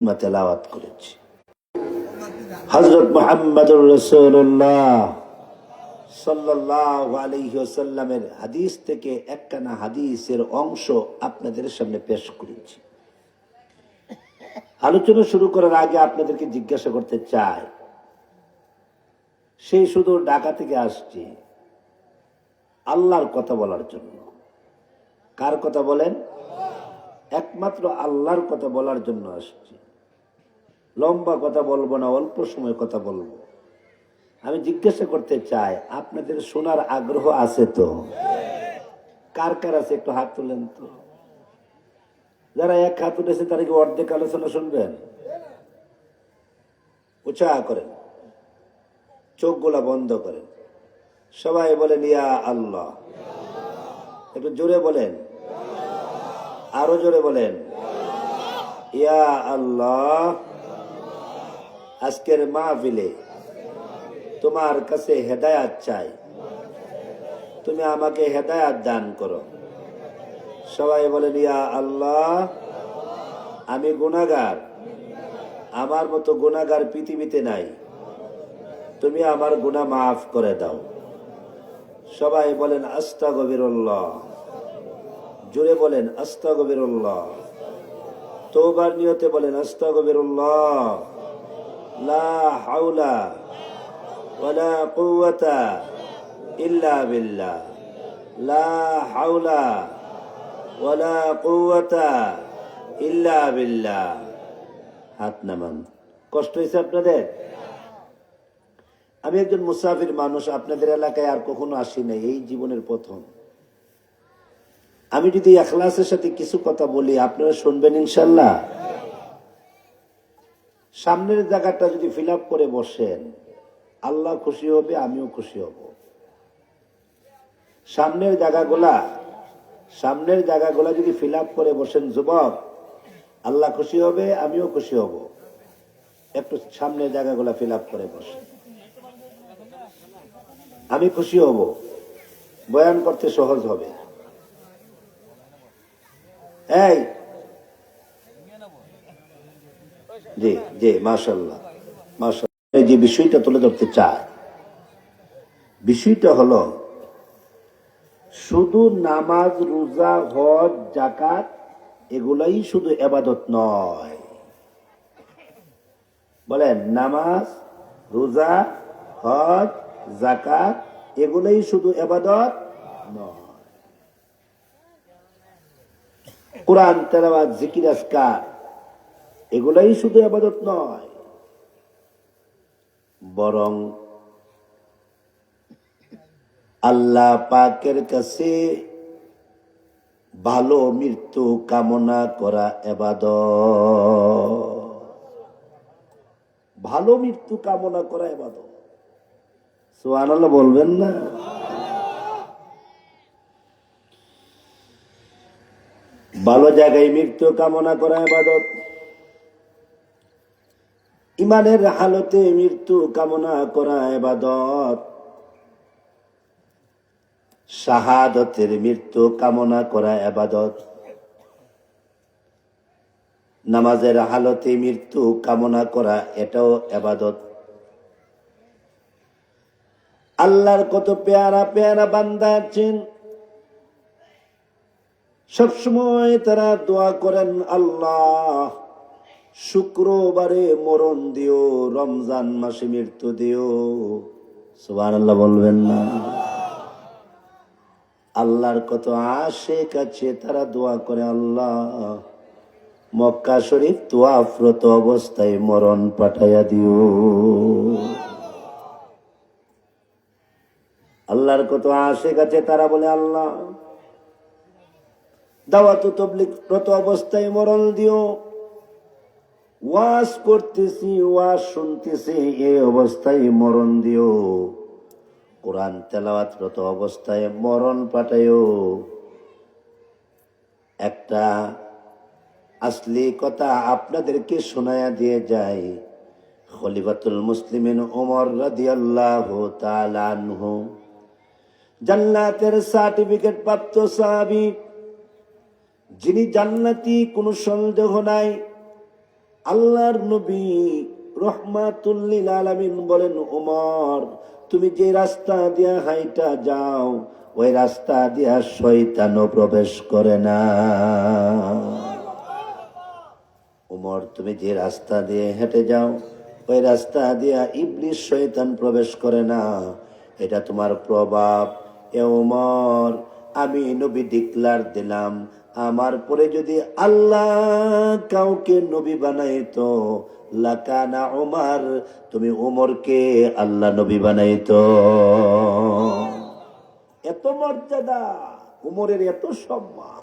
তেলাওয়াত করেছি। হযরত মুহাম্মদুর রাসূলুল্লাহ সাল্লাল্লাহু আলাইহি ওয়াসাল্লামের হাদিস থেকে একখানা হাদিসের অংশ আপনাদের সামনে পেশ করেছি। আলোচনা শুরু করার আগে আপনাদেরকে জিজ্ঞাসা করতে চাই, সেই শুধু ঢাকা থেকে আসছি আল্লাহর কথা বলার জন্য। কার কথা বলেন? একমাত্র আল্লাহর কথা বলার জন্য আসছি। লম্বা কথা বলবো না, অল্প সময় কথা বলবো। আমি জিজ্ঞাসা করতে চাই, আপনাদের শোনার আগ্রহ আছে তো? কার কার আছে একটু হাত তুলেন তো। যারা এক হাত উঠেছে তারা কি অর্ধেক আলোচনা শুনবেন? উঁচা করেন, চোখগুলা বন্ধ করেন, সবাই বলেন ইয়া আল্লাহ। একটু জোরে বলেন, আরো জোরে বলেন ইয়া আল্লাহ। আজকের মাহফিলে তোমার কাছে হেদায়াত চাই, তুমি আমাকে হেদায়াত দান করো। সবাই বলেন ইয়া আল্লাহ। আমি গুনাহগার, আমার মতো গুনাহগার পৃথিবীতে নাই, তুমি আমার গুনাহ মাফ করে দাও। সবাই বলেন আস্তাগফিরুল্লাহ। জোরে বলেন আস্তাগফিরুল্লাহ। তওবার নিয়তে বলেন আস্তাগফিরুল্লাহ। লা হাওলা ওয়ালা কুওয়াতা ইল্লা বিল্লাহ। লা হাওলা ওয়ালা কুওয়াতা ইল্লা বিল্লাহ। হাত নামান। কষ্ট হয়েছে আপনাদের? আমি একজন মুসাফির মানুষ, আপনাদের এলাকায় আর কখনো আসি নাই, এই জীবনের প্রথম। আমি যদি ইখলাসের সাথে কিছু কথা বলি আপনারা শুনবেন ইনশাআল্লাহ? সামনের জায়গাটা যদি ফিল আপ করে বসেন, আল্লাহ খুশি হবে, আমিও খুশি হব। সামনের জায়গাগুলা যদি ফিল আপ করে বসেন যুবক, আল্লাহ খুশি হবে, আমিও খুশি হব। একটু সামনের জায়গাগুলা ফিল আপ করে বসেন, আমি খুশি হব, বয়ান করতে সহজ হবে। এই জি জি, মাশাআল্লাহ মাশাআল্লাহ। যে বিষয়টা তুলে ধরতে চায়, বিষয়টা হলো শুধু নামাজ, রোজা, হজ, যাকাত এগুলাই শুধু ইবাদত নয়। বলেন, নামাজ, রোজা, হজ, যাকাত এগুলাই শুধু ইবাদত নয়। কোরআন তেলাওয়াত, জিকির, আজকার এগুলাই শুধু ইবাদত নয়, বরং আল্লাহ পাকের কাছে ভালো মৃত্যু কামনা করা ইবাদত। ভালো মৃত্যু কামনা করা ইবাদত। সুবহানাল্লাহ বলবেন না? ভালো জায়গায় মৃত্যু কামনা করা ইবাদত। ইমানের হালতে মৃত্যু কামনা করা ইবাদত। শাহাদাতের মৃত্যু কামনা করা ইবাদত। নামাজের হালতে মৃত্যু কামনা করা এটাও ইবাদত। আল্লাহর কত পেয়ারা পেয়ারা বান্দা আছেন, সবসময় তারা দোয়া করেন, আল্লাহ শুক্রবারে মরণ দিও, রমজান মাসে মৃত্যু দিও। সুবহানাল্লাহ বলবেন না? আল্লাহর কত আশিক আছে, তারা দোয়া করে, আল্লাহ মক্কা শরীফ তোয়াফরত অবস্থায় মরণ পাঠাইয়া দিও। আল্লাহর কত আশিক আছে, তারা বলে, আল্লাহ দাওয়াত তাবলীগরত অবস্থায় মরণ দিও। ওয়াজ করতেছি, ওয়াজ শুনতেছি, এই অবস্থায় মরণ দিও। কোরআন তেলাওয়াতরত অবস্থায় মরণ পাঠাইও। একটা আসলি কথা আপনাদেরকে শোনায়া দিয়ে যায়। খলিফাতুল মুসলিমিন ওমর রাদিয়াল্লাহু তাআলা আনহু, জান্নাতের সার্টিফিকেট প্রাপ্ত সাহাবী, যিনি জান্নাতি কোনো সন্দেহ নাই, আল্লাহর নবী রহমাতুল লিল আলামিন বলেন, ওমর তুমি যে রাস্তা দিয়া হাইটা যাও ওই রাস্তা দিয়া শয়তানও প্রবেশ করে না। ওমর তুমি যে রাস্তা দিয়ে হেঁটে যাও ওই রাস্তা দিয়া ইবলিস শয়তান প্রবেশ করে না, এটা তোমার প্রভাব। এ ওমর আমি নবী ডিক্লার দিলাম, আমার পরে যদি আল্লাহ কাউকে নবী বানাইতো লাকানা ওমর, তুমি ওমরকে আল্লাহ নবী বানাইতো। এত মর্যাদা, ওমরের এত সম্মান।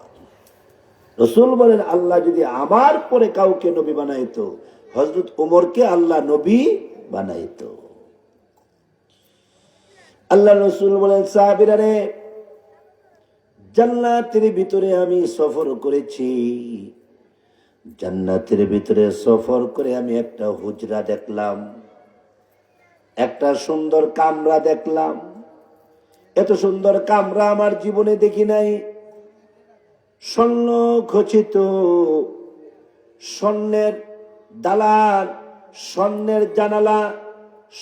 রাসূল বলেন আল্লাহ যদি আমার পরে কাউকে নবী বানাইতো হযরত ওমরকে আল্লাহ নবী বানাইতো। আল্লাহ রাসূল বলেন, সাহাবীরা রে, জান্নাতের ভিতরে আমি সফর করেছি, জান্নাতের ভিতরে সফর করে আমি একটা হুজরা দেখলাম, একটা সুন্দর কামরা দেখলাম। এত সুন্দর কামরা আমার জীবনে দেখি নাই। স্বর্ণ খচিত, স্বর্ণের দালান, স্বর্ণের জানালা,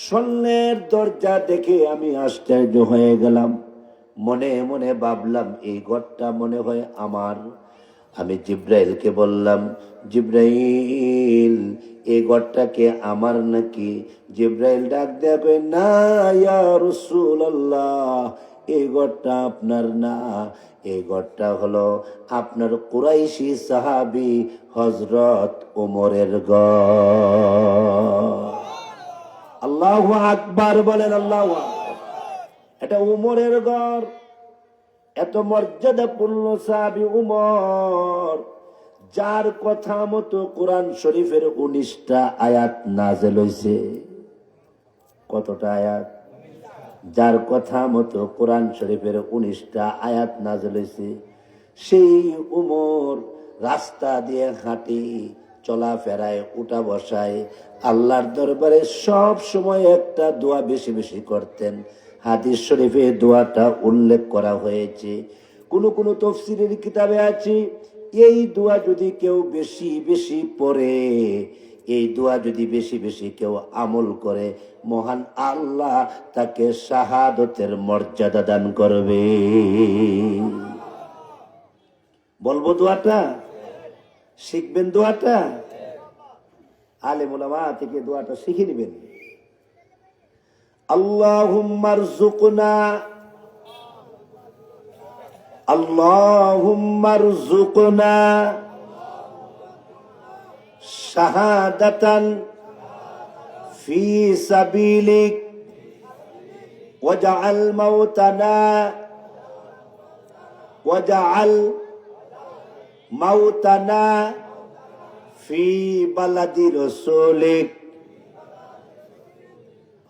স্বর্ণের দরজা দেখে আমি আশ্চর্য হয়ে গেলাম। মনে মনে ভাবলাম এই ঘরটা মনে হয় আমার। আমি জিব্রাইলকে বললাম, জিব্রাইল এই ঘরটাকে আমার নাকি? জিব্রাইল ডাক দেয়া কই, না ইয়া রাসূলুল্লাহ, এই ঘরটা আপনার না, এই ঘরটা হলো আপনার কুরাইশি সাহাবী হযরত ওমরের ঘর। আল্লাহু আকবার বলেন, আল্লাহু আকবার। এটা ওমরের ঘর। এত মর্যাদাপূর্ণ সাহাবী ওমর, যার কথা মতো কোরআন শরীফের 19টা আয়াত নাযিল হইছে। কতটা আয়াত? যার কথা মতো কোরআন শরীফের 19টা আয়াত নাযিল হইছে। সেই ওমর রাস্তা দিয়ে হাঁটি, চলাফেরায়, উঠা বসায়, আল্লাহর দরবারে সব সময় একটা দোয়া বেশি বেশি করতেন। হাদিস শরীফে দোয়াটা উল্লেখ করা হয়েছে। কোন কোন তাফসীরের কিতাবে আছে এই দোয়া যদি কেউ বেশি বেশি পড়ে, এই দোয়া যদি বেশি বেশি কেউ আমল করে, মহান আল্লাহ তাকে শাহাদতের মর্যাদা দান করবে। বলবো দোয়াটা? শিখবেন দোয়াটা? আলেম ওলামা থেকে দোয়াটা শিখে নেবেন। আল্লাহুম্মা রযুকনা, আল্লাহুম্মা রযুকনা শাহাদাতান ফি সাবিলিক ওয়াজআল মাউতানা ওয়াজআল মাউতানা ফি বালাদি রাসূলিক।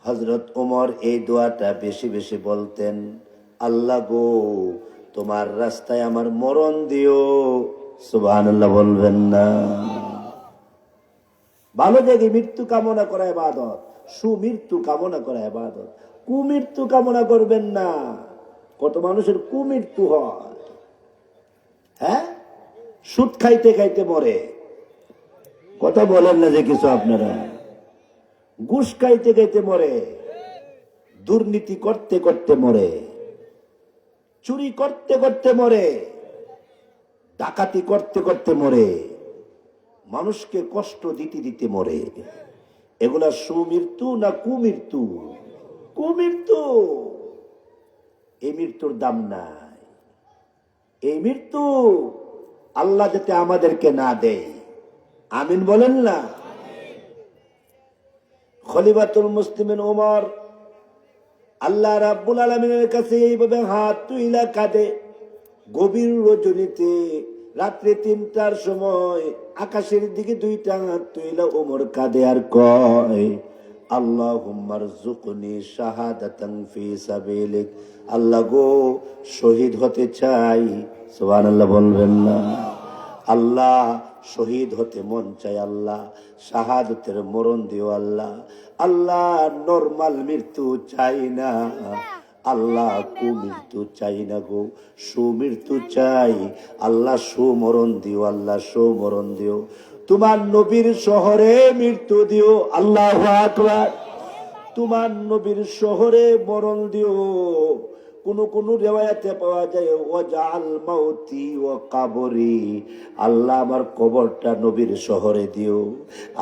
হযরত ওমর এই দোয়াটা বেশি বেশি বলতেন, আল্লাহ গো তোমার রাস্তায় আমার মরণ দিও। সুবহানাল্লাহ বলবেন না? ভালো জায়গায় মৃত্যু কামনা করা ইবাদত, সুমৃত্যু কামনা করা ইবাদত। কুমৃত্যু কামনা করবেন না। কত মানুষের কুমৃত্যু হয়, হ্যাঁ, সুদ খাইতে খাইতে মরে। কথা বলেন না যে কিছু আপনারা? ঘুষ খাইতে খাইতে মরে, দুর্নীতি করতে করতে মরে, চুরি করতে করতে মরে, ডাকাতি করতে করতে মরে, মানুষকে কষ্ট দিতে দিতে মরে। এগুলা সুমৃত্যু না কুমৃত্যু? কুমৃত্যু। এই মৃত্যুর দাম নাই। এই মৃত্যু আল্লাহ যাতে আমাদেরকে না দেয়, আমিন বলেন না? খলিফাতুল মুসলিমিন ওমর আল্লাহ রাব্বুল আলামিনের কাছে এইভাবে হাত তুইলা কাঁদে। গভীর রজনীতে রাত্রে 3টার সময় আকাশের দিকে 2টা হাত তুইলা ওমর কাঁদে আর কয়, আল্লাহুম্মা রযুকনি শাহাদাতান ফি সাবিলিক। আল্লাহ গো শহীদ হতে চাই। সুবহানাল্লাহ বলবেন না? আল্লাহ শহীদ হতে মন চাই, আল্লাহ শাহাদতের মরণ দিও আল্লাহ। আল্লাহ নরমাল মৃত্যু চাই না, আল্লাহ কুমৃত্যু চাই না গো, সুমৃত্যু চাই। আল্লাহ সুমরণ দিও, আল্লাহ সুমরণ দিও। তোমার নবীর শহরে মৃত্যু দিও। আল্লাহু আকবার। তোমার নবীর শহরে মরণ দিও। কোন রিওয়ায়াতে পাওয়া যায় ওয়াজআল মাউতি ওয়া কবরি, আল্লাহ আমার কবরটা নবীর শহরে দিও।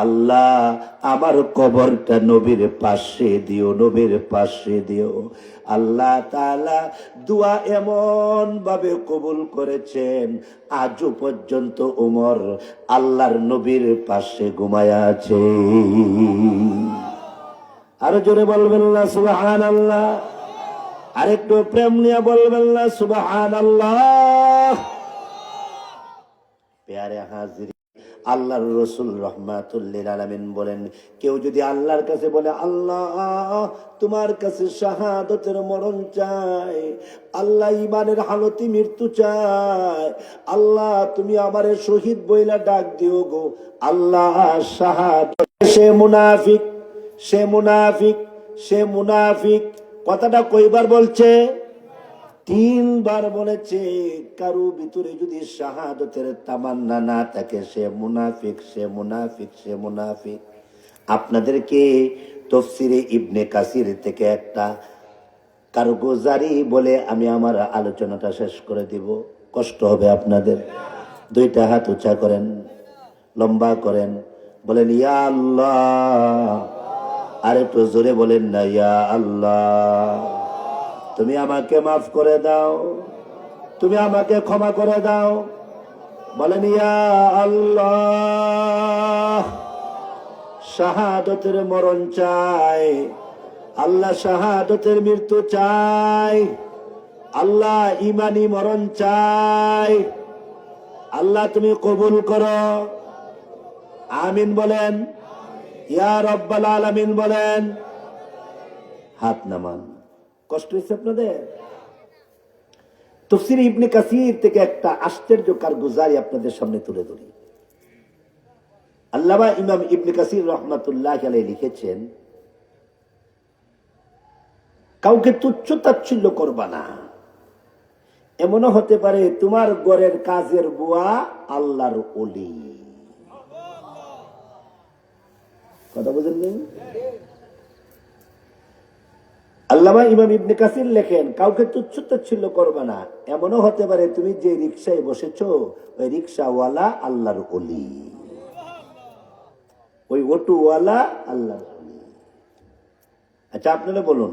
আল্লাহ আমার কবরটা নবীর পাশে দিও, নবীর পাশে দিও। আল্লাহ তাআলা দোয়া এমন ভাবে কবুল করেছেন, আজও পর্যন্ত উমর আল্লাহর নবীর পাশে ঘুমায়া আছে। আরো জোরে বলবেন না সুবহানাল্লাহ? আরেকটু প্রেম নিয়ে বলবেন না সুবহানাল্লাহ? প্যারে হাজির, আল্লাহর রাসূল রাহমাতুল লিল আলামিন বলেন, কেউ যদি আল্লাহর কাছে বলে, আল্লাহ তোমার কাছে শাহাদাতের মরণ চাই, আল্লাহ ঈমানের হালতে মৃত্যু চাই, আল্লাহ তুমি আমারে শহীদ বইলা ডাক দিও গো, আল্লাহ শাহাদাত। সে মুনাফিক, সে মুনাফিক, সে মুনাফিক। কথাটা কয়বার বলছে? 3 বার বলেছে। কারো ভিতরে যদি শাহাদাতের তামান্না না থাকে, সে মুনাফিক, সে মুনাফিক, সে মুনাফিক। আপনাদেরকে তাফসীরে ইবনে কাসির থেকে একটা কারগুজারি বলে আমি আমার আলোচনাটা শেষ করে দিব। কষ্ট হবে আপনাদের। 2টা হাত উঁচা করেন, লম্বা করেন, বলেন ইয়া আল্লাহ। আর একটু জোরে বলেন না ইয়া আল্লাহ। তুমি আমাকে মাফ করে দাও, তুমি আমাকে ক্ষমা করে দাও। বলেন ইয়া আল্লাহ। শাহাদাতের মরণ চাই, আল্লাহ শাহাদাতের মৃত্যু চাই, আল্লাহ ঈমানি মরণ চাই, আল্লাহ তুমি কবুল করো। আমিন বলেন, ইয়া রাব্বাল আলামিন বলেন। হাত নামান। কষ্ট হয়েছে আপনাদের? তাফসীর ইবনে কাসির থেকে একটা আশ্চর্য কারগুজারি আপনাদের সামনে তুলে ধরি। আল্লামা ইমাম ইবনে কাসির রাহমাতুল্লাহি আলাইহি লিখেছেন, কাউকে তুচ্ছ তাচ্ছিল্য করবা না। এমনও হতে পারে তোমার ঘরের কাজের বুয়া আল্লাহর ওলি। কথা বুঝলেন? আল্লামা ইমাম ইবনে কাসির লেখেন, কাউকে তুচ্ছ তাচ্ছিল্য করবা না। এমনও হতে পারে তুমি যে রিকশায় বসেছো, ওই রিকশাওয়ালা আল্লাহর ওলি, ওই অটোওয়ালা আল্লাহর ওলি। আচ্ছা আপনারা বলুন,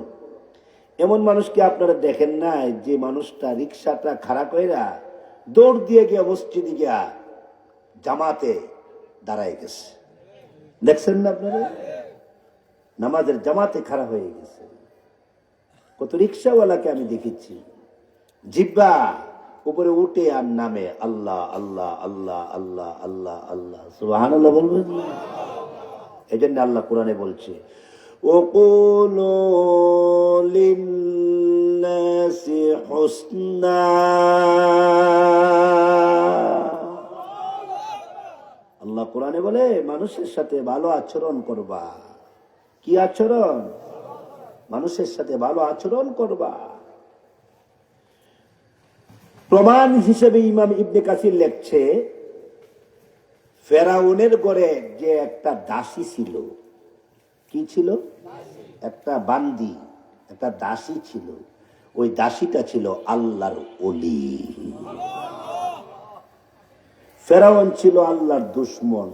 এমন মানুষকে আপনারা দেখেন না যে মানুষটা রিকশাটা খাড়া কইরা দৌড় দিয়ে গিয়া মসজিদে গিয়া জামাতে দাঁড়ায় গেছে? দেখছেন না আপনারা? নামাজের জামাতে খাড়া হয়ে গেছে। কত রিকশাওয়ালাকে আমি দেখেছি, জিব্বা উপরে উঠে আর নামে আল্লাহ আল্লাহ আল্লাহ আল্লাহ আল্লাহ আল্লাহ সুবহানাল্লাহ বলবেন। এই জন্য আল্লাহ কোরআনে বলছে, ওয়াকুলু লিন্নাসি হুসনা। আল্লাহ কোরআনে বলে মানুষের সাথে ভালো আচরণ করবা। কি আচরণ? মানুষের সাথে ভালো আচরণ করবা। প্রমাণ হিসেবে ইমাম ইবনে কাসির লেখছে, ফেরাউনের ঘরে যে একটা দাসী ছিল, কি ছিল? একটা বান্দি, একটা দাসী ছিল। ওই দাসীটা ছিল আল্লাহর ওলি। ফেরাউন ছিল আল্লাহর দুশমন।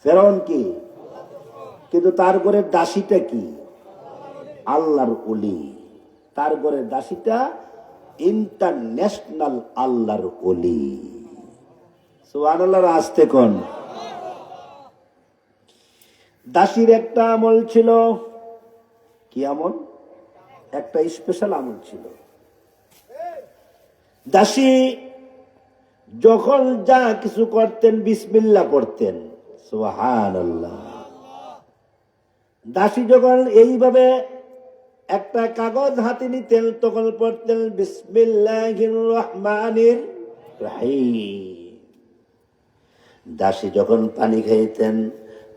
ফেরাউন কি? কিন্তু তার ঘরের দাসীটা কি? আল্লাহর ওলি। তার ঘরের দাসীটা ইন্টারন্যাশনাল আল্লাহর ওলি। সুবহানাল্লাহ। আসতে কোন দাসীর একটা আমল ছিল। কি আমল? একটা স্পেশাল আমল ছিল। দাসী যখন যা কিছু করতেন বিসমিল্লাহ পড়তেন। সুবহানাল্লাহ। দাসী যখন এইভাবে একটা কাগজ হাতে নিতেন তখন পড়তেন বিসমিল্লাহির রহমানির রহিম। দাসী যখন পানি খাইতেন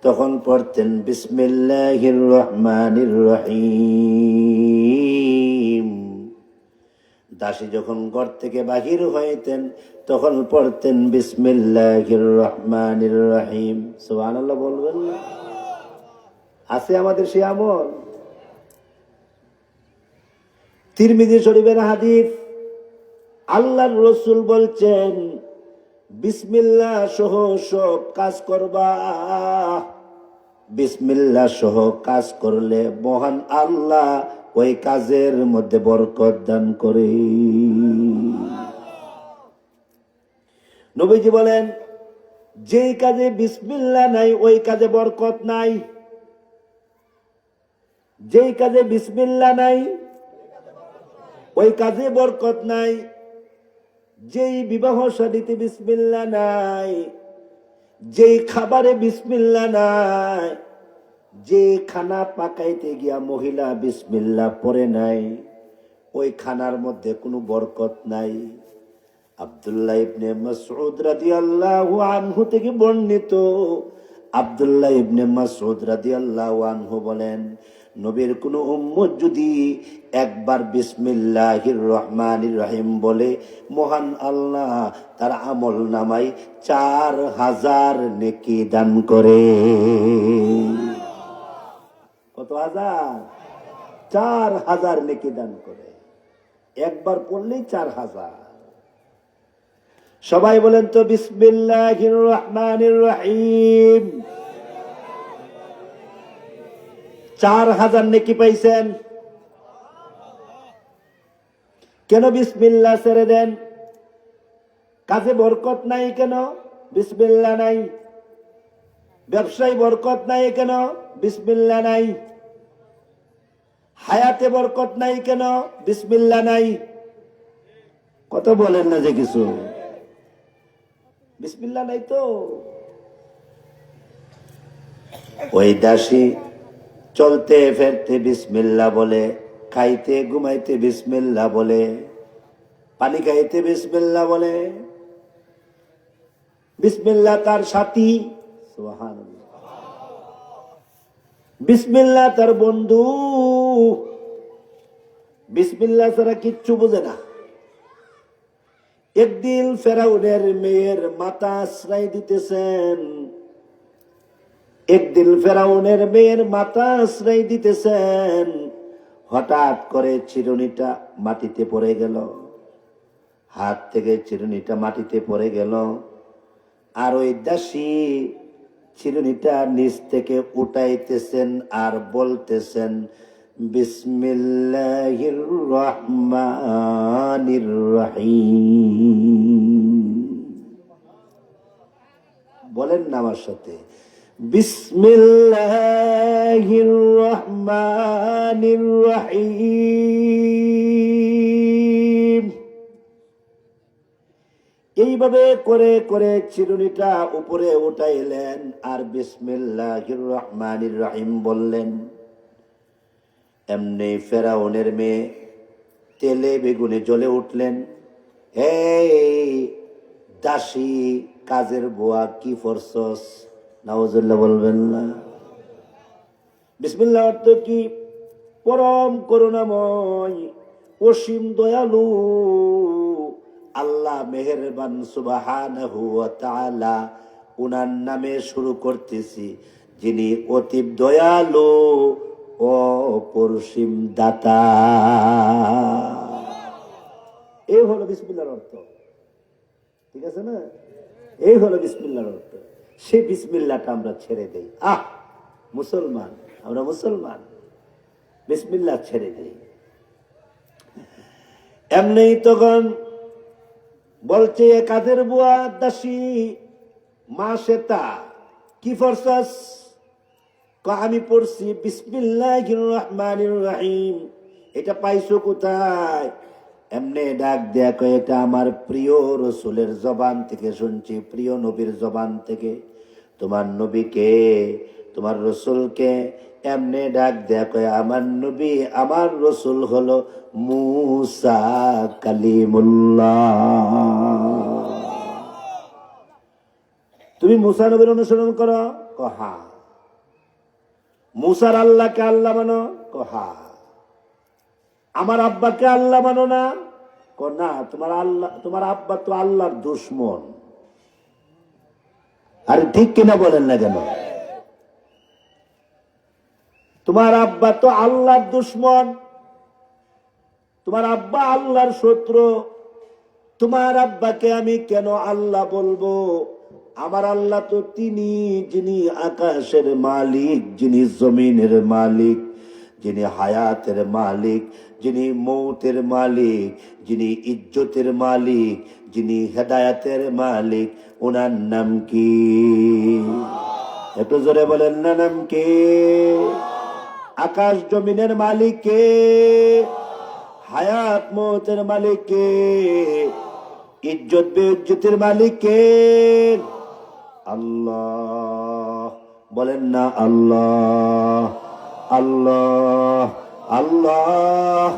তখন পড়তেন বিসমিল্লাহির রহমানির রহিম। দাসী যখন ঘর থেকে বাহির হইতেন তখন পড়তেন বিসমিল্লাহির রহমানির রহিম। সুবহানাল্লাহ বলবেন না? আছে আমাদের সেই আমল? তিরমিজি শরীফের হাদিস, আল্লাহর রাসূল বলছেন বিসমিল্লাহ সহ সব কাজ করবা। বিসমিল্লাহ সহ কাজ করলে মহান আল্লাহ ওই কাজের মধ্যে বরকত দান করে। নবীজি বলেন যেই কাজে বিসমিল্লাহ নাই ওই কাজে বরকত নাই। যেই কাজে বিসমিল্লাহ নাই ওই কাজে বরকত নাই। যেই বিবাহ শাদীতে বিসমিল্লাহ নাই, যেই খাবারে বিসমিল্লাহ নাই, যে খানা পাকাইতে গিয়া মহিলা বিসমিল্লাহ পড়ে নাই, ওই খানার মধ্যে কোনো বরকত নাই। আব্দুল্লাহ ইবনে মাসউদ রাদিয়াল্লাহু আনহু থেকে বর্ণিত, আব্দুল্লাহ ইবনে মাসউদ রাদিয়াল্লাহু আনহু বলেন, নবীর কোন উম্মত যদি একবার বিসমিল্লাহির রহমানির রহিম বলে, মহান আল্লাহ তার আমল নামায় 4000 নেকি দান করে। কত হাজার? 4000 নেকি দান করে। একবার পড়লেই 4000। সবাই বলেন তো বিসমিল্লাহির রহমানির রহিম। 4000 নেকি পাইছেন। কেন বিসমিল্লাহ ছেড়ে দেন? কাজে বরকত নাই কেন? বিসমিল্লাহ নাই। ব্যবসায় বরকত নাই কেন? বিসমিল্লাহ নাই। হায়াতে বরকত নাই কেন? বিসমিল্লাহ নাই। কত বলেন না যে কিছু? বিসমিল্লাহ নাই তো। ওই দাসী চলতে ফেরতে বিসমিল্লাহ বলে, খাইতে ঘুমাইতে বিসমিল্লাহ বলে, পানি খাইতে বিসমিল্লাহ বলে। বিসমিল্লাহ তার সাথী, সুবহানাল্লাহ। বিসমিল্লাহ তার বন্ধু। বিসমিল্লাহ ছাড়া কিচ্ছু বোঝে না। একদিন ফেরাউনের মেয়ের মাথা আশ্রয় দিতেছেন, একদিন ফেরাউনের মেয়ের মাথা আশ্রয় দিতেছেন, হঠাৎ করে চিরুনিটা মাটিতে পড়ে গেল। হাত থেকে চিরুনিটা মাটিতে পড়ে গেল। আর ওই দাসী চিরুনিটা নিচ থেকে উঠাইতেছেন আর বলতেছেন বিসমিল্লাহির রহমানির রহিম। বলেন না আমার সাথে, বিসমিল্লাহির রহমানির রহিম। এইভাবে করে করে চিরুনিটা উপরে উঠাইলেন আর বিসমিল্লাহির রহমানির রহিম বললেন। এমনি ফেরাউনের মেয়ে তেলে বেগুনে জ্বলে উঠলেন। এই দাসী, কাজের বুয়া, কি ফরসস? নাউজুবিল্লাহ বলবেন না? বিসমিল্লাহ অর্থ কি? পরম করুণাময়, অসীম দয়ালু আল্লাহ মেহেরবান সুবহানাহু ওয়া তাআলা, উনার নামে শুরু করতেছি, যিনি অতি দয়ালু ও অপরিসীম দাতা। এই হলো বিসমিল্লাহর অর্থ। ঠিক আছে না? এই হলো বিসমিল্লাহর অর্থ। সেই বিসমিল্লাহটা আমরা ছেড়ে দেই। মুসলমান, আমরা মুসলমান, বিসমিল্লাহ ছেড়ে দেই। এমনি তখন বলছে কাদের বুয়া দাসী, মা শ্বেতা, কি ফরসাস? আমি পড়ছি বিসমিল্লাহির রহমানির রহিম। এটা পাইছো কোথায়? এমনি ডাক দেয়া কয়, এটা আমার প্রিয় রসুলের জবান থেকে শুনছি, প্রিয় নবীর জবান থেকে। তোমার নবীকে, তোমার রসুলকে এমনি ডাক দেয়া কয়, আমার নবী, আমার রসুল হলো মুসা কালিমুল্লাহ। তুমি মুসা নবীর অনুসরণ করো? কহা। মুসার আল্লাহকে আল্লাহ মানো? কহা। আমার আব্বাকে আল্লাহ মানো না? না, তোমার আব্বা তো আল্লাহর দুশমন। আরে ঠিক কিনা বলেন না কেন? তোমার আব্বা তো আল্লাহর দুশমন, তোমার আব্বা আল্লাহর শত্রু। তোমার আব্বাকে আমি কেন আল্লাহ বলবো? আমার আল্লাহ তো তিনি, যিনি আকাশের মালিক, যিনি জমিনের মালিক, যিনি হায়াতের মালিক, যিনি মৌতের মালিক, যিনি ইজ্জতের মালিক, যিনি হেদায়াতের মালিক। ওনার নাম কি? একটু জোরে বলেন না, নাম কি? আকাশ জমিনের মালিক কে? হায়াত মৌতের মালিক কে? ইজ্জত বেইজ্জতের মালিক কে? আল্লাহ। বলেন না আল্লাহ, আল্লাহ, আল্লাহ,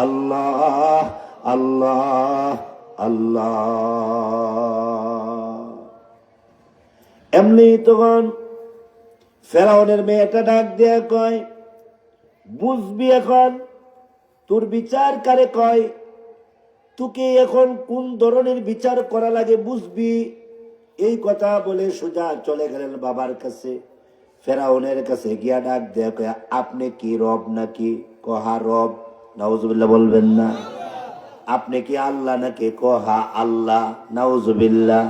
আল্লাহ, আল্লাহ, আল্লাহ। এমনি তখন ফেরাউনের মেয়েটা ডাক দিয়া কয়, বুঝবি এখন তোর বিচার কারে কয়, তোকে এখন কোন ধরনের বিচার করা লাগে বুঝবি। এই কথা বলে সোজা চলে গেলেন বাবার কাছে। ফেরাউনের কাছে গিয়া ডাক দেয়া কয়, আপনি কি রব নাকি? কহা রব। নাউজুবিল্লাহ বলবেন না? আপনি কি আল্লাহ নাকি? কহা আল্লাহ। নাউজুবিল্লাহ।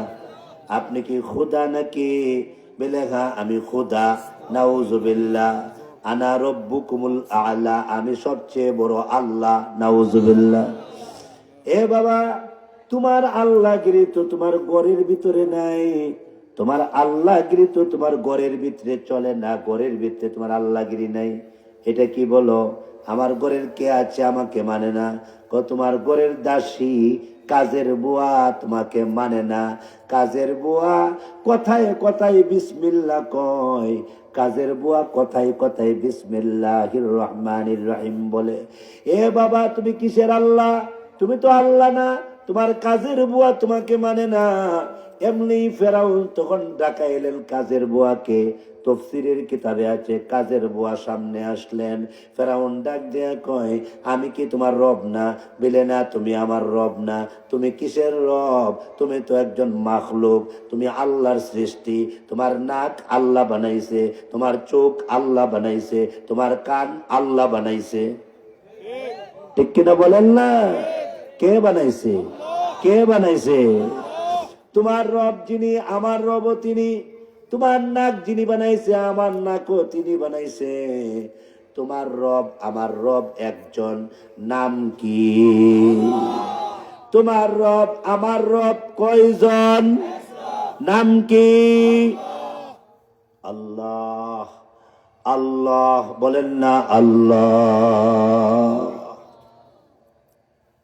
আপনি কি খুদা নাকি? বলে হ্যাঁ আমি খুদা। নাউজুবিল্লাহ। আনা রব্বুকুমুল আলা, আমি সবচেয়ে বড় আল্লাহ। নাউজুবিল্লাহ। এ বাবা, তোমার আল্লাহগিরি তো তোমার ঘরের ভিতরে নাই, তোমার আল্লাহগিরি তো তোমার ঘরের ভিতরে চলে না, ঘরের ভিতরে তোমার আল্লাহগিরি নাই। এটা কি বলো? আমার ঘরের কে আছে আমাকে মানে না। তোমার ঘরের দাসী কাজের বুয়া তোমাকে মানে না। কাজের বুয়া কথায় কথায় বিসমিল্লাহ কয়, কাজের বুয়া কথায় কথায় বিসমিল্লাহির রহমানির রহিম বলে। এ বাবা, তুমি কিসের আল্লাহ? তুমি তো আল্লাহ না, তোমার কাজের বুয়া তোমাকে মানে না। এমনি ফেরাউন তখন ডাকা এলেন কাজের বুয়াকে। তফসিরের কিতাবে আছে কাজের বুয়া সামনে আসলেন। ফেরাউন ডাক দেয়া কয়, আমি কি তোমার রব না? বলে না, তুমি আমার রব না। তুমি কিসের রব? তুমি তো একজন মাখলুক, তুমি আল্লাহর সৃষ্টি। তোমার নাক আল্লাহ বানাইছে, তোমার চোখ আল্লাহ বানাইছে, তোমার কান আল্লাহ বানাইছে। ঠিক কিনা বলেন না? কে বানাইছে? কে বানাইছে? তোমার রব যিনি, আমার রব তিনি। তোমার নাক যিনি বানাইছে, আমার নাকও তিনি বানাইছে। তোমার রব আমার রব একজন, নাম কি? তোমার রব আমার রব কয়জন? নাম কি? আল্লাহ। আল্লাহ। বলেন না আল্লাহ।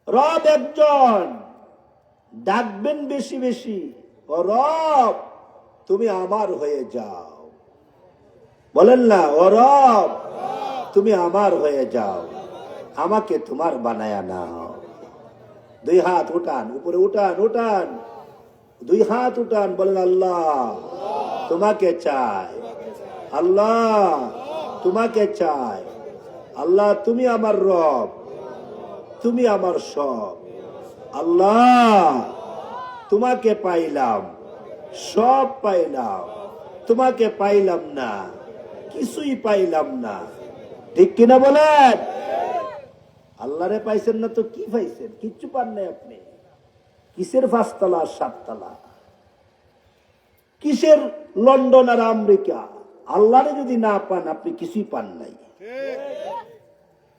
রব একজন, ডাকবেন বেশি বেশি, ও রব তুমি আমার হয়ে যাও। বলেন না, ও রব তুমি আমার হয়ে যাও, আমাকে তোমার বানায়া নাও। দুই হাত উঠান, উপরে উঠান, উঠান, দুই হাত উঠান, বলেন আল্লাহ তোমাকে চাই, আল্লাহ তোমাকে চাই। আল্লাহ তুমি আমার রব, তুমি আমার সব। আল্লাহ তোমাকে পাইলাম, সব পাইলাম, তোমাকে পাইলাম না, কিছুই পাইলাম না। ঠিক কিনা বলেন? আল্লাহরে পাইছেন না তো কি পাইছেন? কিচ্ছু পান নাই আপনি। কিসের 5 তলা 7 তলা? কিসের লন্ডন আর আমেরিকা? আল্লাহরে যদি না পান আপনি কিছুই পান নাই।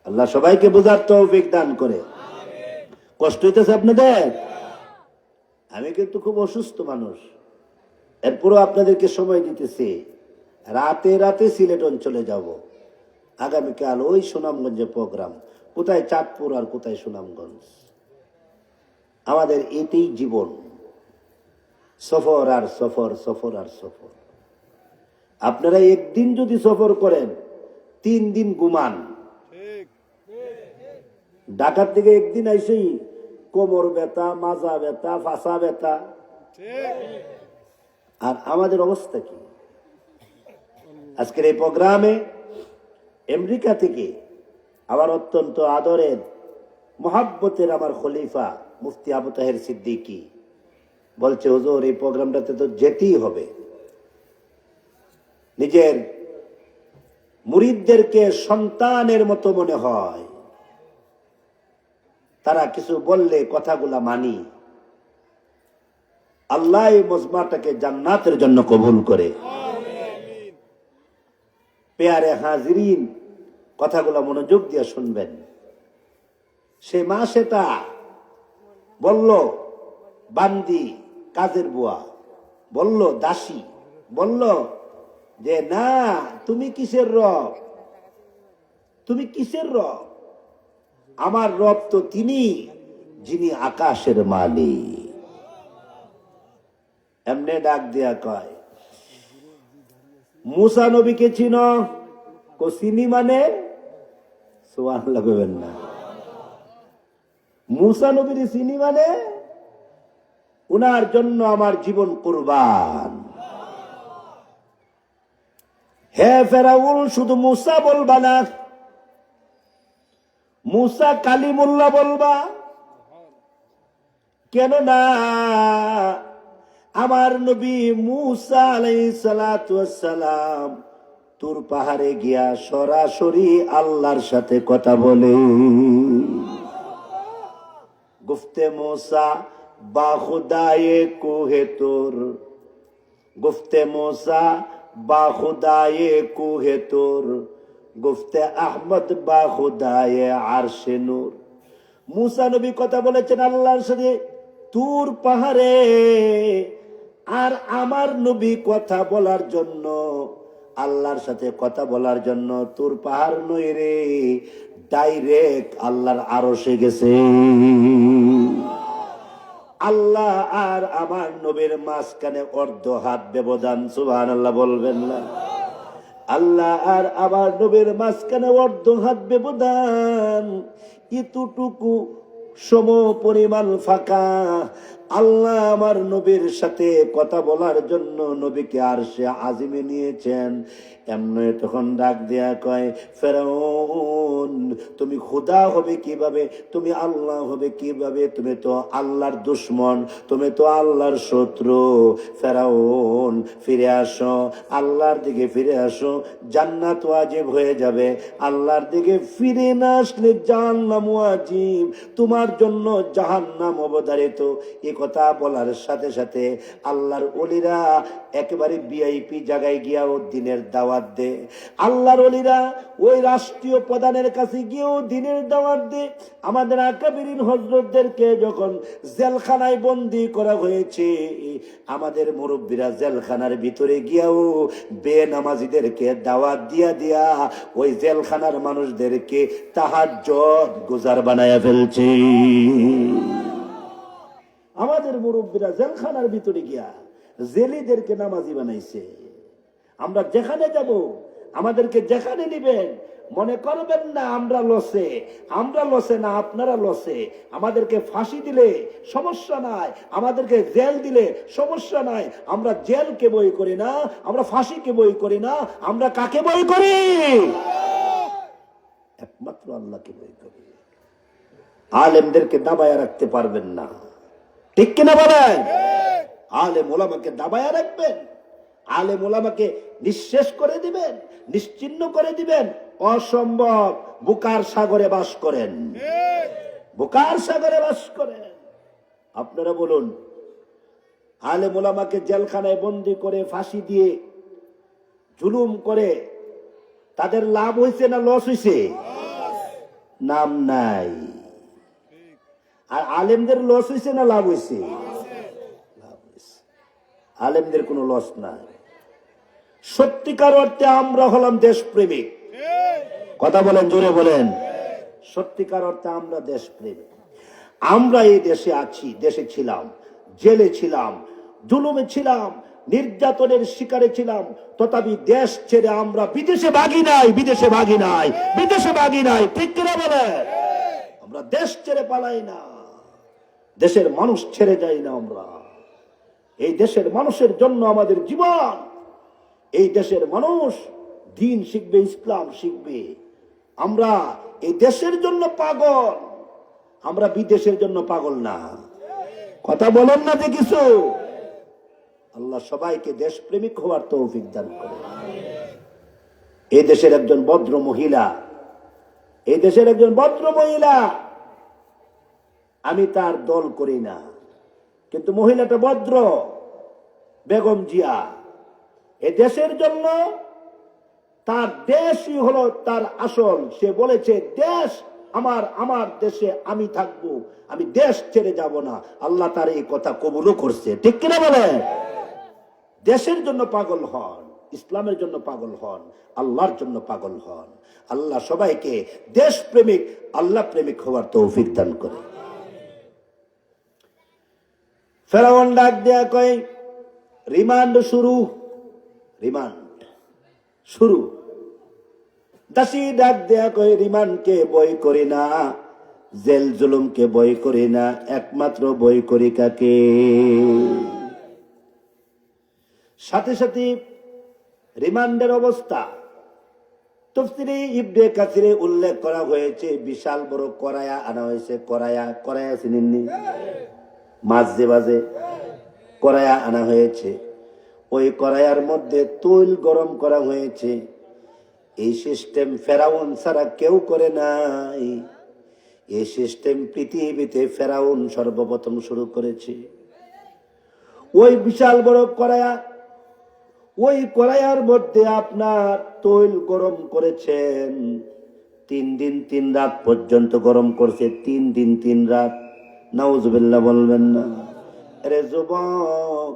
আল্লাহ সবাইকে বোঝার তৌফিক দান করে। কষ্ট হইতেছে আপনাদের? আমি কিন্তু খুব অসুস্থ মানুষ, এরপরও আপনাদেরকে সময় দিতেছি। রাতে রাতে সিলেট অঞ্চলে যাব। আগামীকাল ওই সুনামগঞ্জে প্রোগ্রাম। কোথায় চাঁদপুর আর কোথায় সুনামগঞ্জ। আমাদের এটাই জীবন, সফর আর সফর, সফর আর সফর। আপনারা একদিন যদি সফর করেন 3 দিন ঘুমান। ঢাকার থেকে একদিন আইসেই কোমর ব্যথা, মাজা ব্যথা, ফাঁসা ব্যথা। আর আমাদের অবস্থা কি? আজকের এই প্রোগ্রামে আমেরিকা থেকে আমার অত্যন্ত আদরের মহাব্বতের আমার খলিফা মুফতি আবু তাহের সিদ্দিকী বলছে, হুজুর এই প্রোগ্রামটাতে তো যেতেই হবে। নিজের মুরিদদেরকে সন্তানের মতো মনে হয়, তারা কিছু বললে কথাগুলা মানি। আল্লাহ এই মজমাটাকে জান্নাতের জন্য কবুল করে। পেয়ারে হাজিরিন, কথাগুলা মনোযোগ দিয়ে শুনবেন। সে মা সেটা বলল বান্দি, কাজের বুয়া বলল, দাসী বলল যে না, তুমি কিসের রব, তুমি কিসের রব? আমার রব তো তিনি যিনি আকাশের মালিক। এমনে ডাক দিয়া কয়, মুসা নবীকে চিনো? কো চিনি মানে? সুবহানাল্লাহ কইবেন না। মুসা নবীর চিনি মানে উনার জন্য আমার জীবন কুরবান। হে ফেরাউন, শুধু মুসা বলবা না, মুসা কালিমুল্লাহ বলবা। কেন না আমার নবী মুসা আলাইহিস সালাতু ওয়াস সালাম তুর পাহাড়ে গিয়া সরাসরি আল্লাহর সাথে কথা বলে। গুফতে মুসা বা খুদায়ে কুহে তুর, গুফতে মুসা বা খুদায়ে কুহে তুর, গুফতে আহমদ বা খুদায়ে আরশে নূর। মুসা নবী কথা বলেছেন আল্লাহর সাথে তুর পাহাড়ে, আর আমার নবী কথা বলার জন্য, আল্লাহর সাথে কথা বলার জন্য তুর পাহাড় নই রে, ডাইরেক্ট আল্লাহর আরশে গেছে। আল্লাহ আর আমার নবীর মাঝখানে অর্ধ হাত ব্যবধান। সুবহানাল্লাহ বলবেন না? আল্লাহ আর আমার নবীর মাঝখানে অর্ধ হাত ব্যবধান, এতটুকু সম পরিমাণ ফাঁকা। আল্লাহ আমার নবীর সাথে কথা বলার জন্য নবীকে আরশে আজিমে নিয়েছেন। এমনি তখন ডাক দেয়া কয়, ফেরাউন তুমি খোদা হবে কিভাবে, তুমি আল্লাহ হবে কিভাবে? তুমি তো আল্লাহর দুশমন, তুমি তো আল্লাহর শত্রু। ফেরাউন ফিরে আসো, আল্লাহর দিকে ফিরে আসো, জান্নাত ওয়াজিব হয়ে যাবে। আল্লাহর দিকে ফিরে না আসলে জাহান্নাম ওয়াজিব, তোমার জন্য জাহান্নাম অবধারিত। এ কথা বলার সাথে সাথে আল্লাহর ওলিরা একেবারে ভিআইপি জায়গায় গিয়াও দিনের দাওয়াত দে। আল্লাহর ওলিরা ওই রাষ্ট্রীয় প্রধানের কাছে গিয়েও দিনের দাওয়াত দে। আমাদের আকাবিরিন হযরতদেরকে যখন জেলখানায় বন্দী করা হয়েছে, আমাদের মুরব্বীরা জেলখানার ভিতরে গিয়াও বেনামাজিদেরকে দাওয়াত দিয়া দিয়া ওই জেলখানার মানুষদেরকে তাহাজ্জুদ গুজার বানায়া ফেলছে। আমাদের মুরব্বীরা জেলখানার ভিতরে গিয়া জেলিদেরকে নামাজি বানাইছে। আমরা যেখানে যাব, আমাদেরকে যেখানে নিবেন, মনে করবেন না আমরা লসে। আমরা লসে না, আপনারা লসে। আমাদেরকে ফাঁসি দিলে সমস্যা নাই, আমাদেরকে জেল দিলে সমস্যা নাই। আমরা জেলকে বই করি না, আমরা ফাঁসিকে বই করি না। আমরা কাকে বই করি? একমাত্র আল্লাহকে বই করি। আলেমদেরকে দাবায়া রাখতে পারবেন না, ঠিক কিনা বলেন? আলেম ওলামাকে দাবায়া রাখবেন, আলেম ওলামাকে নিঃশেষ করে দিবেন, নিশ্চিহ্ন করে দিবেন, অসম্ভব। বুকার সাগরে বাস করেন, বুকার সাগরে বাস করেন। আপনারা বলুন, আলেম ওলামাকে জেলখানায় বন্দী করে ফাঁসি দিয়ে জুলুম করে তাদের লাভ হয়েছে না লস হয়েছে? নাম নাই। আর আলেমদের লস হয়েছে না লাভ হয়েছে? আলেমদের কোনো লস নাই। সত্যিকার অর্থে আমরা হলাম দেশপ্রেমিক। কথা বলেন, জোরে বলেন। সত্যিকার অর্থে আমরা দেশপ্রেমিক। আমরা এই দেশে আছি, দেশে ছিলাম, জেলে ছিলাম, জুলুমে ছিলাম, নির্যাতনের শিকারে ছিলাম, তথাপি দেশ ছেড়ে আমরা বিদেশে ভাগি নাই, বিদেশে ভাগি নাই, বিদেশে ভাগি নাই, ঠিক কিনা বলেন? আমরা দেশ ছেড়ে পালাই না, দেশের মানুষ ছেড়ে যাই না। আমরা এই দেশের মানুষের জন্য আমাদের জীবন। এই দেশের মানুষ দ্বীন শিখবে, ইসলাম শিখবে। আমরা এই দেশের জন্য পাগল। আমরা বিদেশের জন্য পাগল না। কথা বলেন না যে কিছু। আল্লাহ সবাইকে দেশপ্রেমিক হওয়ার তৌফিক দান করে। এই দেশের একজন ভদ্র মহিলা, এই দেশের একজন ভদ্র মহিলা, আমি তার দল করি না, কিন্তু মহিলাটা ভদ্র, বেগম জিয়া। এই দেশের জন্য তার দেশই হলো তার আসল। সে বলেছে দেশ আমার, আমার দেশে আমি থাকবো, আমি দেশ ছেড়ে যাব না। আল্লাহ তার এই কথা কবুলও করছে, ঠিক কিনা বলেন? দেশের জন্য পাগল হন, ইসলামের জন্য পাগল হন, আল্লাহর জন্য পাগল হন। আল্লাহ সবাইকে দেশ প্রেমিক, আল্লাহ প্রেমিক হওয়ার তৌফিক দান করে। ফেরাউন ডাক দেয়া কয় রিমান্ড শুরু, রিমান্ড শুরু। দাসী ডাক দেয়া কয় রিমান্ডকে বই করি না, জেল জুলুমকে বই করি না, একমাত্র বই করি কাকে? সাথে সাথে রিমান্ডের অবস্থা তাফসীরে ইবনে কাসিরে উল্লেখ করা হয়েছে। বিশাল বড় কড়াইয়া আনা হয়েছে। কড়াইয়া, কড়াইয়া চিনেননি? মাছ যে বাজে, কড়াইয়া আনা হয়েছে। ওই কড়াইয়ার মধ্যে তৈল গরম করা হয়েছে। এই সিস্টেম ফেরাউন ছাড়া কেউ করে নাই। এই সিস্টেম পৃথিবীতে ফেরাউন সর্বপ্রথম শুরু করেছে। ওই বিশাল বড় কড়াইয়া, ওই কড়াইয়ার মধ্যে আপনার তৈল গরম করেছেন। 3 দিন 3 রাত পর্যন্ত গরম করছে। 3 দিন 3 রাত। নাউজুবিল্লাহ বলবেন না? আরে যুবক,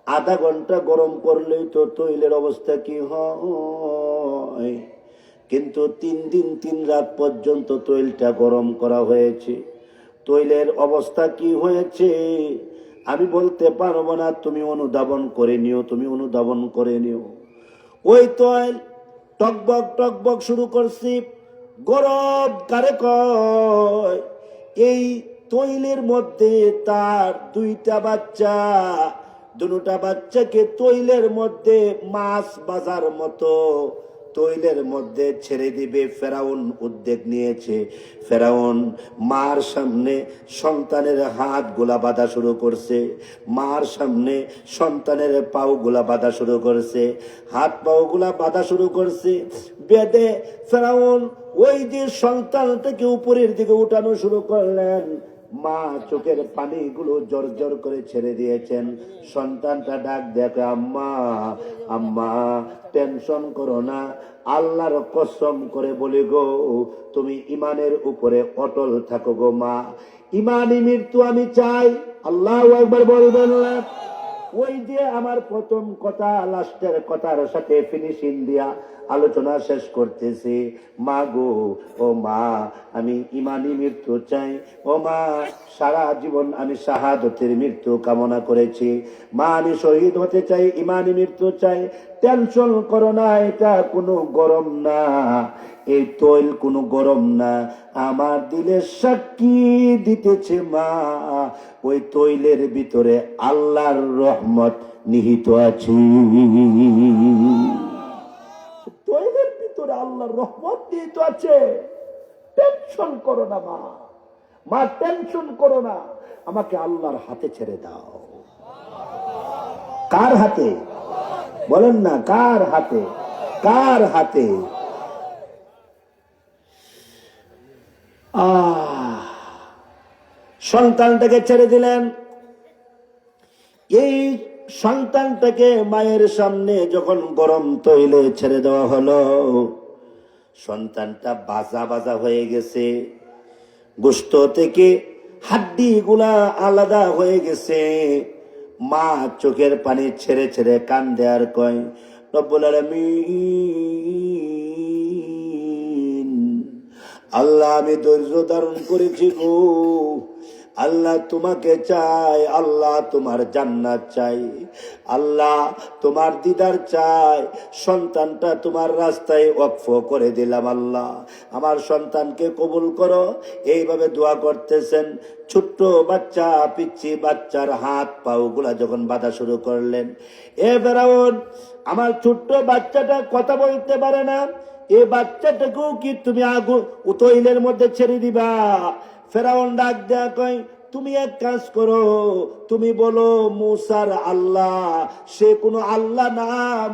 আধা ঘন্টা গরম করলেই তো তৈলের অবস্থা কি হয়, কিন্তু 3 দিন 3 রাত পর্যন্ত তৈলটা গরম করা হয়েছে। তৈলের অবস্থা কি হয়েছে আমি বলতে পারবো না, তুমি অনুধাবন করে নিও, তুমি অনুধাবন করে নিও। ওই তৈল টকবক টকবক শুরু করছি। গরম কারে কয়? এই তৈলের মধ্যে তার 2টা বাচ্চা, দুটা বাচ্চাকে তৈলের মধ্যে মাছ বাজার মতো তৈলের মধ্যে ছেড়ে দিবে। ফেরাউন উদ্যোগ নিয়েছে। ফেরাউন মার সামনে সন্তানের হাত গুলা বাঁধা শুরু করছে, মার সামনে সন্তানের পাও গুলা বাঁধা শুরু করছে, হাত পাও গুলা বাঁধা শুরু করছে। বেঁধে ফেরাউন ওই যে সন্তানটাকে উপরের দিকে উঠানো শুরু করলেন। মা চোখের পানিগুলো জোর জোর করে ছেড়ে দিয়েছেন। সন্তানটা ডাক দেখে, আম্মা, আম্মা, টেনশন করো না, আল্লাহর কসম করে বলি গো, তুমি ইমানের উপরে অটল থাকো গো মা। ইমানি মৃত্যু আমি চাই। আল্লাহু আকবার বলবেন না? ওই যে আমার প্রথম কথা, লাস্টের কথার সাথে ফিনিশিং দিয়া আলোচনা শেষ করতেছি। মা গো, ও মা, আমি ইমানি মৃত্যু চাই। ও মা, সারা জীবন আমি শাহাদতের মৃত্যু কামনা করেছি। মা, আমি শহীদ হতে চাই, ইমানি মৃত্যু চাই। টেনশন করো না, এটা কোনো গরম না, এই তৈল কোনো গরম না, আমার দিলে সাক্ষী দিতেছে মা, ওই তৈলের ভিতরে আল্লাহর রহমত নিহিত আছে। তৈলের ভিতরে আল্লাহর রহমত নিহিত আছে। টেনশন করো না মা, মা টেনশন করো না, আমাকে আল্লাহর হাতে ছেড়ে দাও। কার হাতে বলেন না? কার হাতে? কার হাতে? সন্তানটাকে ছেড়ে দিলেন। এই সন্তানটাকে মায়ের সামনে যখন গরম তৈলে ছেড়ে দেওয়া হলো, সন্তানটা বাজা বাজা হয়ে গেছে। গোশত থেকে হাড্ডি গুলা আলাদা হয়ে গেছে। মা চোখের পানি ছেড়ে ছেড়ে কান্দে আর কয়, রব্বুল আলামিন, আল্লাহ, আমি ধৈর্য ধারণ করেছি গো, আল্লাহ তোমাকে চাই, আল্লাহ তোমার জান্নাত চাই, আল্লাহ তোমার দিদার চাই। সন্তানটা তোমার রাস্তায় ওয়াকফ করে দিলাম, আল্লাহ আমার সন্তানকে কবুল করো। এইভাবে দোয়া করতেছেন। ছোট্ট বাচ্চা, পিচ্চি বাচ্চার হাত পাও গুলা যখন বাঁধা শুরু করলেন, এ ফেরাউন, আমার ছোট্ট বাচ্চাটা কথা বলতে পারে না, এই বাচ্চাটাকেও কি তুমি আগুন তৈলের মধ্যে ছেড়ে দিবা? ফেরাউন ডাক দেয়া কয়, তুমি এক কাজ করো, তুমি বলো মুসার আল্লাহ সে কোনো আল্লাহ না,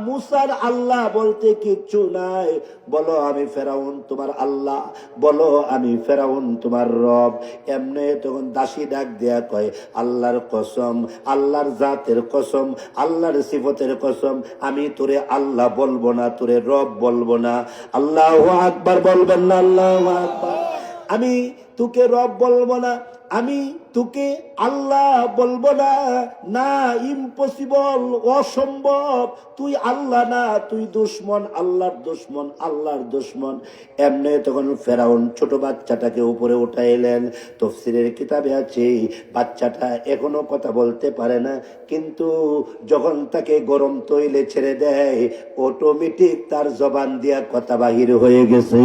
মুসার আল্লাহ বলতে কিচ্ছু নাই, বলো আমি ফেরাউন তোমার আল্লাহ, বলো আমি ফেরাউন তোমার রব। এমনি তখন দাসী ডাক দেয়া কয়, আল্লাহর কসম, আল্লাহর জাতের কসম, আল্লাহর সিফতের কসম, আমি তোরে আল্লাহ বলবো না, তোরে রব বলবো না। আল্লাহু আকবার বলবেন না? আল্লাহু আকবার। আমি তোকে রব বলবো না, আমি তোকে আল্লাহ বলবো না, না, ইম্পসিবল, অসম্ভব, তুই আল্লাহ না, তুই দুশ্মন, আল্লাহর দুশ্মন, আল্লাহর দুশ্মন। এমনি তখন ফেরাউন ছোট বাচ্চাটাকে উপরে উঠাইলেন। তাফসীরের কিতাবে আছে বাচ্চাটা এখনো কথা বলতে পারে না, কিন্তু যখন তাকে গরম তৈলে ছেড়ে দেয় অটোমেটিক তার জবান দিয়া কথা বাহির হয়ে গেছে।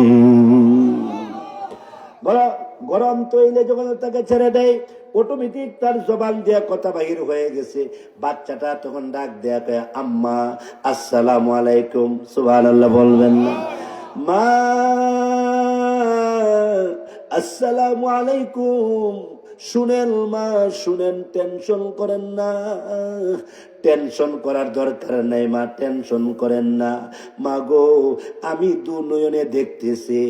গরম তৈলে যখন তাকে ছেড়ে দেয় অটোমেটিক তার জবান দিয়া কথা বাহির হয়ে গেছে। বাচ্চাটা তখন ডাক দেয়া কয়, আম্মা আসসালামু আলাইকুম। সুবহানাল্লাহ বলবেন না? মা আসসালামু আলাইকুম। শুনেন মা, শুনেন, টেনশন করেন না, টেনশন করার দরকার নাই মা, টেনশন করেন না। মা গো, আমি দু নয়নে দেখতেছি,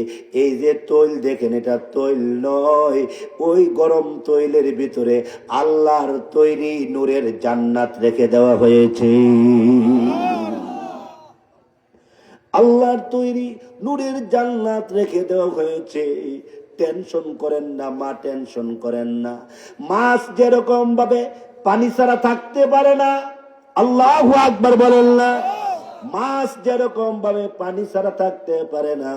এই যে তৈল দেখেন এটা তৈল নয়, ওই গরম তৈলের ভিতরে আল্লাহর তৈরি নূরের জান্নাত রেখে দেওয়া হয়েছে। আল্লাহর তৈরি নূরের জান্নাত রেখে দেওয়া হয়েছে। টেনশন করেন না মা, টেনশন করেন না। মাছ যেরকম ভাবে পানি ছাড়া থাকতে পারে না, আল্লাহু আকবার বলেন না? মাছ যেরকম ভাবে পানি ছাড়া থাকতে পারে না,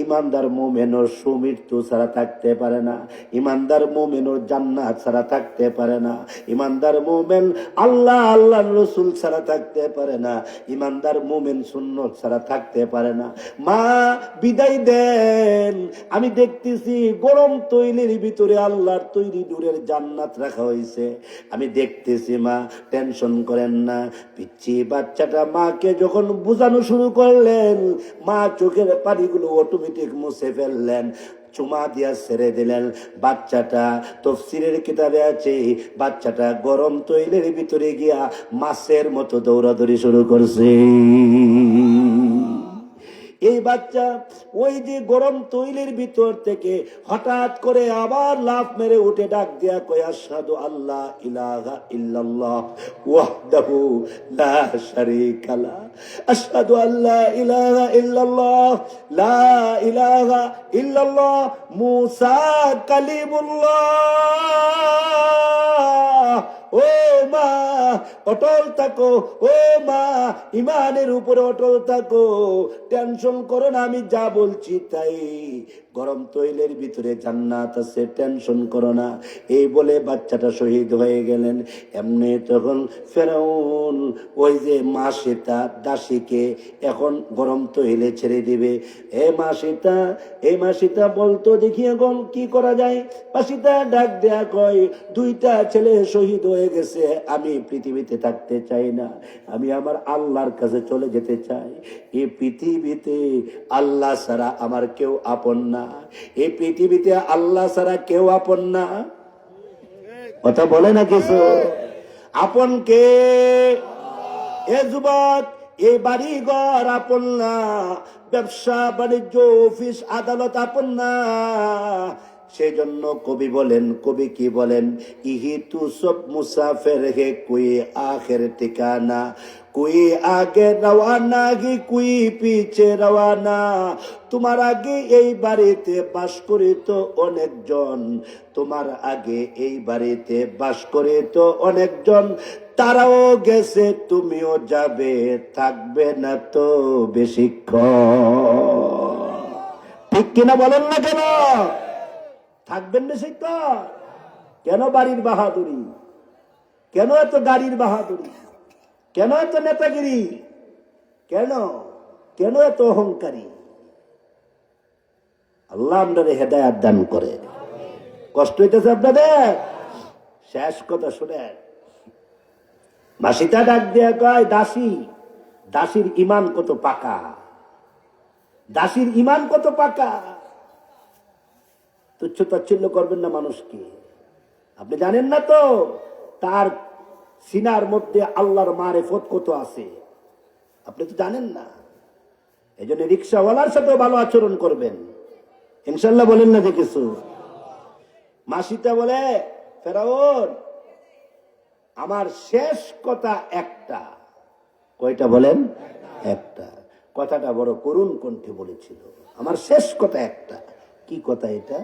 ইমানদার মুমিনও সুমৃত্যু ছাড়া থাকতে পারে না, ইমানদার মুমিনও জান্নাত ছাড়া থাকতে পারে না, ইমানদার মুমিন আল্লাহ আল্লাহর রাসূল ছাড়া থাকতে পারে না, ইমানদার মুমিন সুন্নাত ছাড়া থাকতে পারে না। মা বিদায় দেন, আমি দেখতেছি গরম তৈলের ভিতরে আল্লাহর তৈরি নূরের জান্নাত রাখা হয়েছে, আমি দেখতেছি মা, টেনশন করেন না। পিচ্চি বাচ্চাটা মাকে যখন বোঝানো শুরু করলেন, মা চোখের পানিগুলো অটোমেটিক মুছে ফেললেন, চুমা দিয়া ছেড়ে দিলেন। বাচ্চাটা তাফসীরের কিতাবে আছে বাচ্চাটা গরম তৈলের ভিতরে গিয়া মাছের মতো দৌড়াদৌড়ি শুরু করছে। এই বাচ্চা ওই যে গরম তৈলের ভিতর থেকে হঠাৎ করে আবার লাফ মেরে উঠে ডাক দিয়া কয়, আশহাদু আল্লা ইলাহা ইল্লাল্লাহ ওয়াহদাহু লা শারীকা লা, আশহাদু আল্লা ইলাহা ইল্লাল্লাহ লা ইলাহা ইল্লাল্লাহ মুসা কালিমুল্লাহ। ও মা অটল থাকো, ও মা ইমানের উপরে অটল থাকো, টেনশন করো না, আমি যা বলছি তাই, গরম তৈলের ভিতরে জান্নাত আছে, টেনশন করো না। এই বলে বাচ্চাটা শহীদ হয়ে গেলেন। এমনি তখন ফেরাউন ওই যে মা সীতা দাসীকে এখন গরম তৈলে ছেড়ে দিবে। এ মা সীতা, এই মা সীতা বলতো, দেখি এখন কি করা যায়। মা সীতা ডাক দেয়া কয়, দুইটা ছেলে শহীদ হয়ে গেছে, আমি পৃথিবীতে থাকতে চাই না, আমি আমার আল্লাহর কাছে চলে যেতে চাই। এই পৃথিবীতে আল্লাহ ছাড়া আমার কেউ আপন না, এই পৃথিবীতে আল্লাহ ছাড়া কেউ আপন না। কথা বলে না কিছু? আপন কে? এ যুবক, এই বাড়ি ঘর আপন না, ব্যবসা বাণিজ্য অফিস আদালত আপন না। সেই জন্য কবি বলেন, কবি কি বলেন, ইহি তু সব মুসাফির হে কোই আখের ঠিকানা, কোই আগে রওয়ানা কি কোই পিছে রওয়ানা। তোমার আগে এই বাড়িতে বাস করে তো অনেকজন, তোমার আগে এই বাড়িতে বাস করে তো অনেকজন, তারাও গেছে তুমিও যাবে, থাকবে না তো বেশিক্ষণ। ঠিক কিনা বলেন না? কেন থাকবেন বেশিক্ষণ? কেন বাড়ির বাহাদুরি? কেন এত গাড়ির বাহাদুরি? কেন এত নেতাগিরি? কেন কেন এত অহংকারী? আল্লাহ আপনাদের হেদায়েত দান করে। কষ্ট হইতেছে আপনাদের? শেষ কথা শুনেন। মাসিটা ডাক দেয়া কয়, দাসী, দাসীর ইমান কত পাকা, দাসীর ইমান কত পাকা। তুচ্ছ তাচ্ছিল্য করবেন না মানুষকে। আপনি জানেন না তো তার সিনার মধ্যে আল্লাহর মারেফত কত আছে, আপনি তো জানেন না। এই জন্য রিক্সাওয়ালার সাথেও ভালো আচরণ করবেন, ইনশাল্লাহ। বলেন না যে কিছু। মাসিটা বলে, ফেরাউন আমার শেষ কথা একটা। কয়টা বলেন? একটা। কথাটা বড় করুণ কণ্ঠে বলেছিল, আমার শেষ কথা একটা। কি কথা এটা?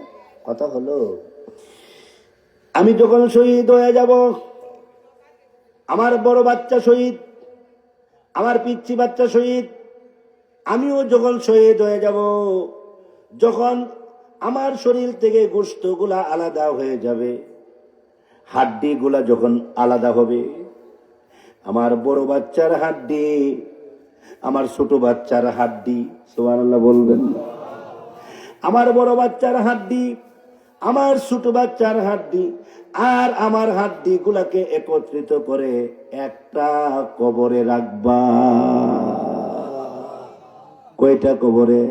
কথা হলো, আমি যখন শহীদ হয়ে যাব, আমার বড় বাচ্চা শহীদ, আমার পিচ্চি বাচ্চা শহীদ, আমিও যখন শহীদ হয়ে যাব, যখন আমার শরীর থেকে গোশতগুলা আলাদা হয়ে যাবে, হাড্ডিগুলা যখন আলাদা হবে, আমার বড় বাচ্চার হাড্ডি, আমার ছোট বাচ্চার হাড্ডি, সুবহানাল্লাহ বলবেন, আমার বড় বাচ্চার হাড্ডি, আমার ছোট বাচ্চার হাড্ডি আর আমার হাড্ডি গুলাকে একত্রিত করে একটা কবরে রাখবা। কয়টা কবরে?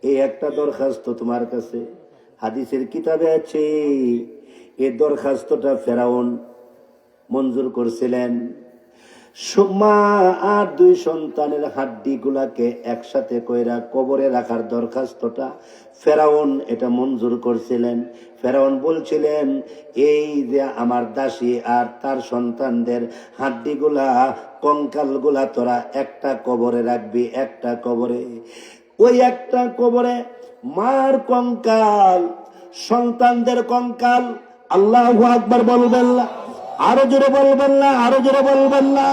এই একটা দরখাস্ত তোমার কাছে হাদিসের কিতাবে আছে। এই দরখাস্তটা ফেরাউন মঞ্জুর করছিলেন। মা আর দুই সন্তানের হাড্ডি গুলাকে একসাথে কইরা কবরে রাখার দরখাস্তটা ফেরাউন এটা মঞ্জুর করছিলেন। ফেরাউন বলছিলেন, এই যে আমার দাসী আর তার সন্তানদের হাড্ডি গুলা, কঙ্কাল গুলা তোরা একটা কবরে রাখবি, একটা কবরে। ওই একটা কবরে মার কঙ্কাল, সন্তানদের কঙ্কাল, আল্লাহু আকবার বলবেন না, আরো জোরে বলবেন না, আরো জোরে বলবেন না।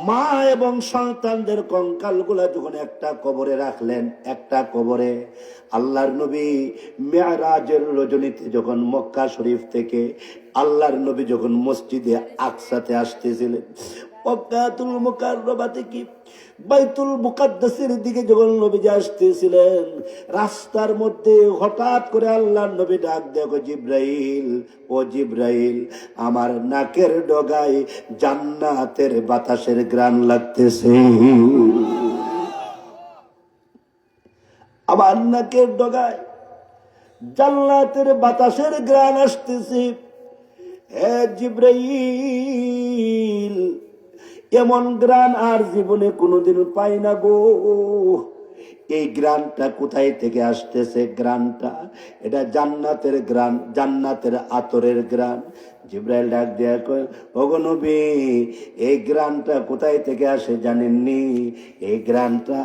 মা এবং সন্তানদের কঙ্কাল গুলা যখন একটা কবরে রাখলেন, একটা কবরে, আল্লাহর নবী মেরাজের রজনীতে যখন মক্কা শরীফ থেকে আল্লাহর নবী যখন মসজিদে আকসাতে আসতেছিলেন, মক্কাতুল মুকাররমা থেকে বাইতুল মুকাদ্দাসের দিকে যখন নবীজি আসতেছিলেন, রাস্তার মধ্যে হঠাৎ করে আল্লাহর নবী ডাক দেখো, জিব্রাইল, ও জিব্রাইল, আমার নাকের ডগায় জান্নাতের বাতাসের ঘ্রাণ লাগতেছে। আমার নাকের ডগায় জান্নাতের বাতাসের ঘ্রাণ আসতেছে। হে জিব্রাইল, এমন গ্রান আর জীবনে কোনোদিন পাই না গো। এই গ্রানটা কোথায় থেকে আসতেছে? গ্রানটা এটা জান্নাতের গ্রান, জান্নাতের আতরের গ্রান। জিব্রাইল ডাক দেয়া কয়, ওগো নবী, এই গ্রানটা কোথায় থেকে আসে জানেননি? এই গ্রানটা